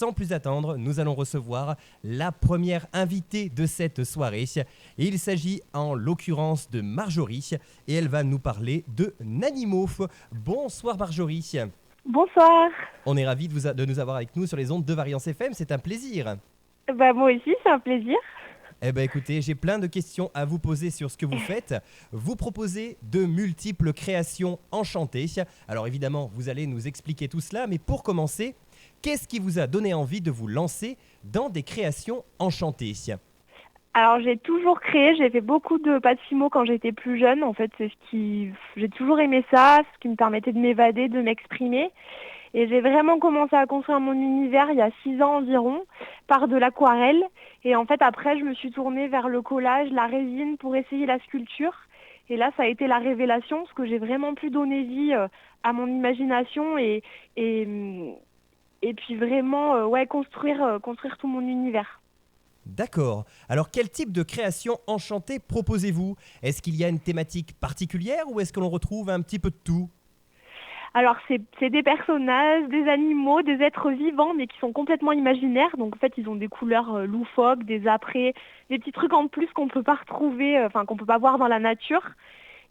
sans plus attendre, nous allons recevoir la première invitée de cette soirée. Et il s'agit en l'occurrence de Marjorie et elle va nous parler de Nanimo. Bonsoir Marjorie. Bonsoir. On est ravis de nous avoir avec nous sur les ondes de Variance FM, c'est un plaisir. Moi aussi, c'est un plaisir. Eh bien écoutez, j'ai plein de questions à vous poser sur ce que vous faites. Vous proposez de multiples créations enchantées. Alors évidemment, vous allez nous expliquer tout cela, mais pour commencer, qu'est-ce qui vous a donné envie de vous lancer dans des créations enchantées ? Alors, j'ai toujours créé, j'ai fait beaucoup de pâtes fimo quand j'étais plus jeune. En fait, j'ai toujours aimé ça, ce qui me permettait de m'évader, de m'exprimer. Et j'ai vraiment commencé à construire mon univers il y a 6 ans environ, par de l'aquarelle. Et en fait, après, je me suis tournée vers le collage, la résine pour essayer la sculpture. Et là, ça a été la révélation, parce que j'ai vraiment pu donner vie à mon imagination et, et puis vraiment construire tout mon univers. D'accord. Alors quel type de création enchantée proposez-vous ? Est-ce qu'il y a une thématique particulière ou est-ce que l'on retrouve un petit peu de tout ? Alors, c'est des personnages, des animaux, des êtres vivants, mais qui sont complètement imaginaires. Donc, en fait, ils ont des couleurs loufoques, des apprêts, des petits trucs en plus qu'on peut pas retrouver, qu'on peut pas voir dans la nature,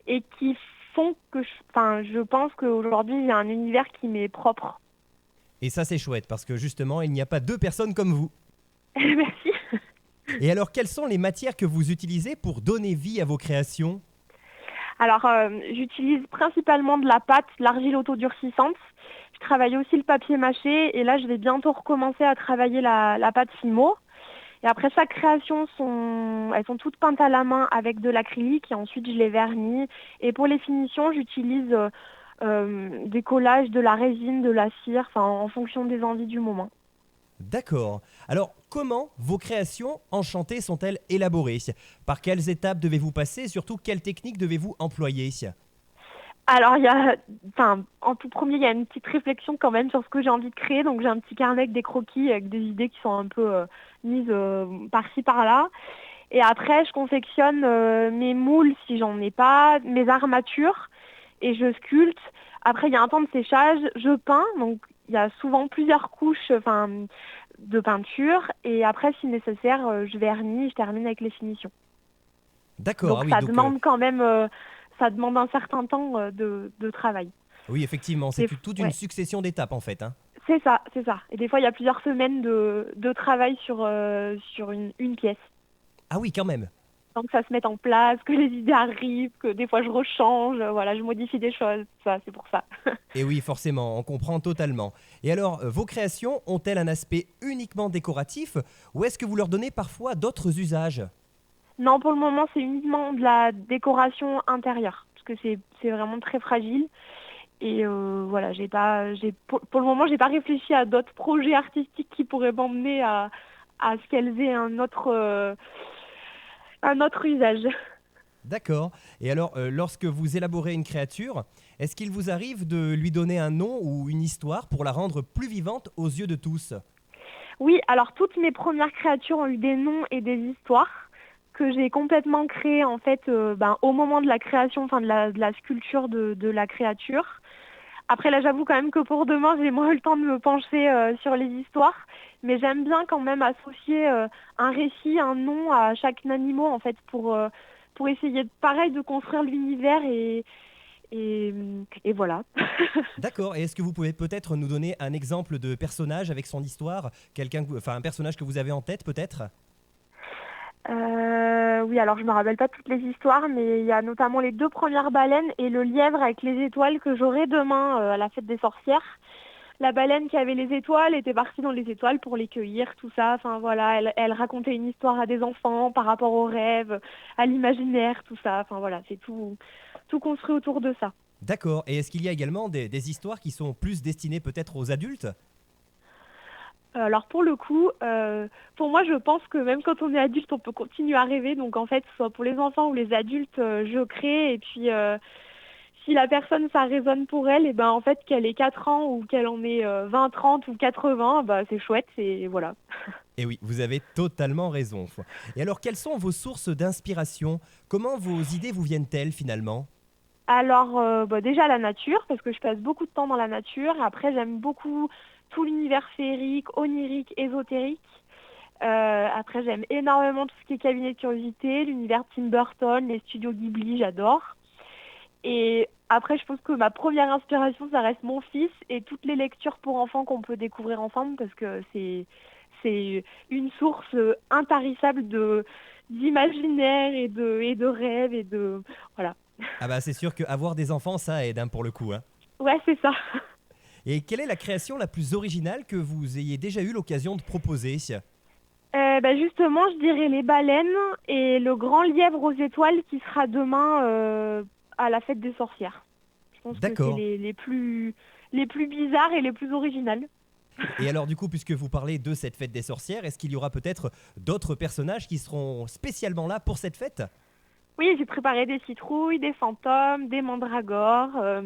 et qui font que, je pense qu'aujourd'hui, il y a un univers qui m'est propre. Et ça c'est chouette parce que justement, il n'y a pas deux personnes comme vous. Merci. Et alors, quelles sont les matières que vous utilisez pour donner vie à vos créations ? Alors, j'utilise principalement de la pâte, de l'argile autodurcissante. Je travaille aussi le papier mâché, et là, je vais bientôt recommencer à travailler la pâte Fimo. Et après, chaque création, elles sont toutes peintes à la main avec de l'acrylique et ensuite je les vernis. Et pour les finitions, j'utilise des collages, de la résine, de la cire, en fonction des envies du moment. D'accord. Alors, comment vos créations enchantées sont-elles élaborées ? Par quelles étapes devez-vous passer et surtout, quelles techniques devez-vous employer ? Alors, en tout premier, il y a une petite réflexion quand même sur ce que j'ai envie de créer. Donc, j'ai un petit carnet avec des croquis, avec des idées qui sont un peu mises par-ci, par-là. Et après, je confectionne mes moules si j'en ai pas, mes armatures, et je sculpte. Après, il y a un temps de séchage, je peins, donc il y a souvent plusieurs couches de peinture. Et après, si nécessaire, je vernis, je termine avec les finitions. D'accord, Donc ah oui, ça donc demande quand même, ça demande un certain temps de travail. oui, effectivement, c'est toute une Ouais, succession d'étapes en fait, hein. c'est ça, c'est ça. Et des fois, il y a plusieurs semaines de travail sur une pièce. Ah oui, quand même. Tant que ça se mette en place, que les idées arrivent, que des fois je rechange, voilà, je modifie des choses, ça, c'est pour ça. Et oui, forcément, on comprend totalement. Et alors, vos créations ont-elles un aspect uniquement décoratif ou est-ce que vous leur donnez parfois d'autres usages ? Non, pour le moment, c'est uniquement de la décoration intérieure, parce que c'est vraiment très fragile. Et voilà, pour le moment, j'ai pas réfléchi à d'autres projets artistiques qui pourraient m'emmener à ce qu'elles aient un autre usage. D'accord. Et alors, lorsque vous élaborez une créature, est-ce qu'il vous arrive de lui donner un nom ou une histoire pour la rendre plus vivante aux yeux de tous ? Oui, alors toutes mes premières créatures ont eu des noms et des histoires que j'ai complètement créées en fait au moment de la création, de la sculpture de la créature. Après là, j'avoue quand même que pour demain, j'ai moins eu le temps de me pencher sur les histoires, mais j'aime bien quand même associer un récit, un nom à chaque animal en fait pour essayer pareil de construire l'univers et, et voilà. D'accord. Et est-ce que vous pouvez peut-être nous donner un exemple de personnage avec son histoire ? Un personnage que vous avez en tête peut-être ? Oui, alors je me rappelle pas toutes les histoires, mais il y a notamment les 2 premières baleines et le lièvre avec les étoiles que j'aurai demain à la fête des sorcières. La baleine qui avait les étoiles était partie dans les étoiles pour les cueillir, tout ça. Enfin voilà, elle racontait une histoire à des enfants par rapport aux rêves, à l'imaginaire, tout ça. Enfin voilà, c'est tout construit autour de ça. D'accord. Et est-ce qu'il y a également des histoires qui sont plus destinées peut-être aux adultes ? Alors pour le coup, pour moi, je pense que même quand on est adulte, on peut continuer à rêver. Donc en fait, soit pour les enfants ou les adultes, je crée. Et puis si la personne, ça résonne pour elle, et ben en fait, qu'elle ait 4 ans ou qu'elle en ait 20, 30 ou 80, bah c'est chouette. Et voilà. Et oui, vous avez totalement raison. Et alors, quelles sont vos sources d'inspiration ? Comment vos idées vous viennent-elles finalement ? Alors déjà la nature, parce que je passe beaucoup de temps dans la nature. Après, j'aime beaucoup tout l'univers féerique, onirique, ésotérique. Après, j'aime énormément tout ce qui est cabinet de curiosité, l'univers Tim Burton, les studios Ghibli, j'adore. Et après, je pense que ma première inspiration, ça reste mon fils et toutes les lectures pour enfants qu'on peut découvrir ensemble parce que c'est une source intarissable d'imaginaire et de rêves et de voilà. Ah bah c'est sûr qu'avoir des enfants, ça aide hein, pour le coup. Hein. Ouais, c'est ça. Et quelle est la création la plus originale que vous ayez déjà eu l'occasion de proposer? Justement, je dirais les baleines et le grand lièvre aux étoiles qui sera demain à la fête des sorcières. Je pense que c'est D'accord. les plus bizarres et les plus originales. Et alors du coup, puisque vous parlez de cette fête des sorcières, est-ce qu'il y aura peut-être d'autres personnages qui seront spécialement là pour cette fête? Oui, j'ai préparé des citrouilles, des fantômes, des mandragores.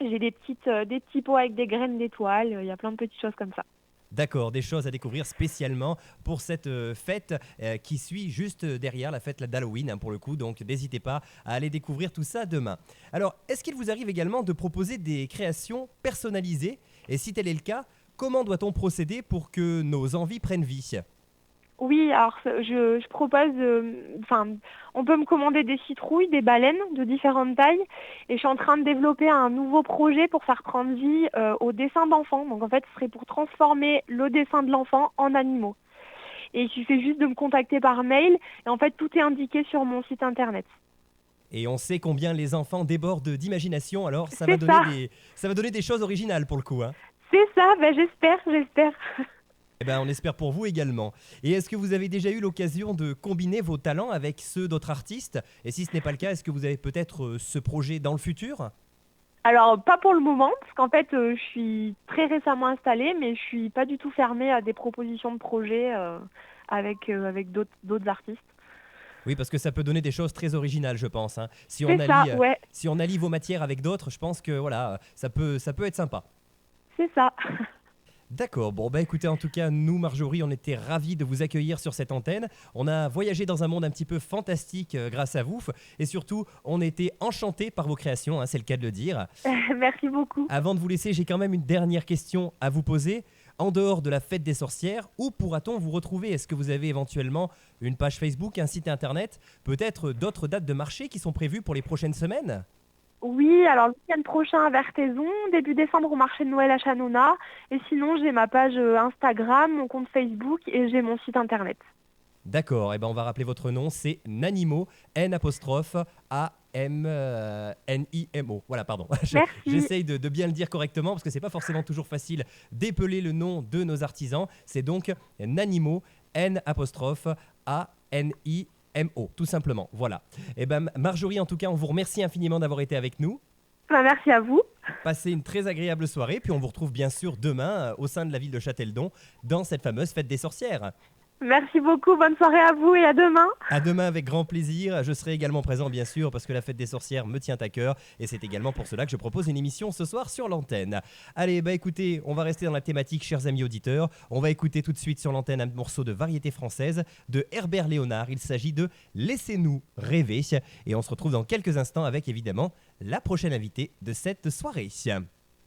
J'ai des petits pots avec des graines d'étoiles. Il y a plein de petites choses comme ça. D'accord, des choses à découvrir spécialement pour cette fête qui suit juste derrière la fête d'Halloween hein, pour le coup, donc n'hésitez pas à aller découvrir tout ça demain. Alors, est-ce qu'il vous arrive également de proposer des créations personnalisées? Et si tel est le cas, comment doit-on procéder pour que nos envies prennent vie? Oui, alors je propose, on peut me commander des citrouilles, des baleines de différentes tailles, et je suis en train de développer un nouveau projet pour faire prendre vie au dessin d'enfants. Donc en fait, ce serait pour transformer le dessin de l'enfant en animaux. Et il suffit juste de me contacter par mail, et en fait, tout est indiqué sur mon site internet. Et on sait combien les enfants débordent d'imagination, alors C'est ça, ça va donner des choses originales pour le coup. Hein. c'est ça, j'espère. Eh ben, on espère pour vous également. Et est-ce que vous avez déjà eu l'occasion de combiner vos talents avec ceux d'autres artistes? Et si ce n'est pas le cas, est-ce que vous avez peut-être ce projet dans le futur? Alors, pas pour le moment, parce qu'en fait, je suis très récemment installée, mais je suis pas du tout fermée à des propositions de projets avec d'autres artistes. Oui, parce que ça peut donner des choses très originales, je pense. Hein. C'est ça, ouais, Si on allie vos matières avec d'autres, je pense que voilà, ça peut être sympa. c'est ça. D'accord, bon bah écoutez, en tout cas, nous, Marjorie, on était ravis de vous accueillir sur cette antenne. On a voyagé dans un monde un petit peu fantastique grâce à vous. Et surtout, on était enchantés par vos créations, hein, c'est le cas de le dire. Merci beaucoup. Avant de vous laisser, j'ai quand même une dernière question à vous poser. En dehors de la fête des sorcières, où pourra-t-on vous retrouver? Est-ce que vous avez éventuellement une page Facebook, un site internet, peut-être d'autres dates de marché qui sont prévues pour les prochaines semaines? Oui, alors le week-end prochain à Vertaison, début décembre au marché de Noël à Chanona. Et sinon, j'ai ma page Instagram, mon compte Facebook et j'ai mon site internet. D'accord, et ben on va rappeler votre nom, c'est Nanimo, N apostrophe A M N I M O. Voilà, pardon. Merci. J'essaye de bien le dire correctement parce que c'est pas forcément toujours facile d'épeler le nom de nos artisans. C'est donc Nanimo, N apostrophe A N I M O, tout simplement. Voilà. Et ben Marjorie, en tout cas, on vous remercie infiniment d'avoir été avec nous. Merci à vous. Passez une très agréable soirée, puis on vous retrouve bien sûr demain au sein de la ville de Châteldon dans cette fameuse fête des sorcières. Merci beaucoup, bonne soirée à vous et à demain. À demain avec grand plaisir. Je serai également présent bien sûr parce que la fête des sorcières me tient à cœur et c'est également pour cela que je propose une émission ce soir sur l'antenne. Allez, bah écoutez, on va rester dans la thématique, chers amis auditeurs. On va écouter tout de suite sur l'antenne un morceau de variété française de Herbert Léonard. Il s'agit de Laissez-nous rêver et on se retrouve dans quelques instants avec évidemment la prochaine invitée de cette soirée.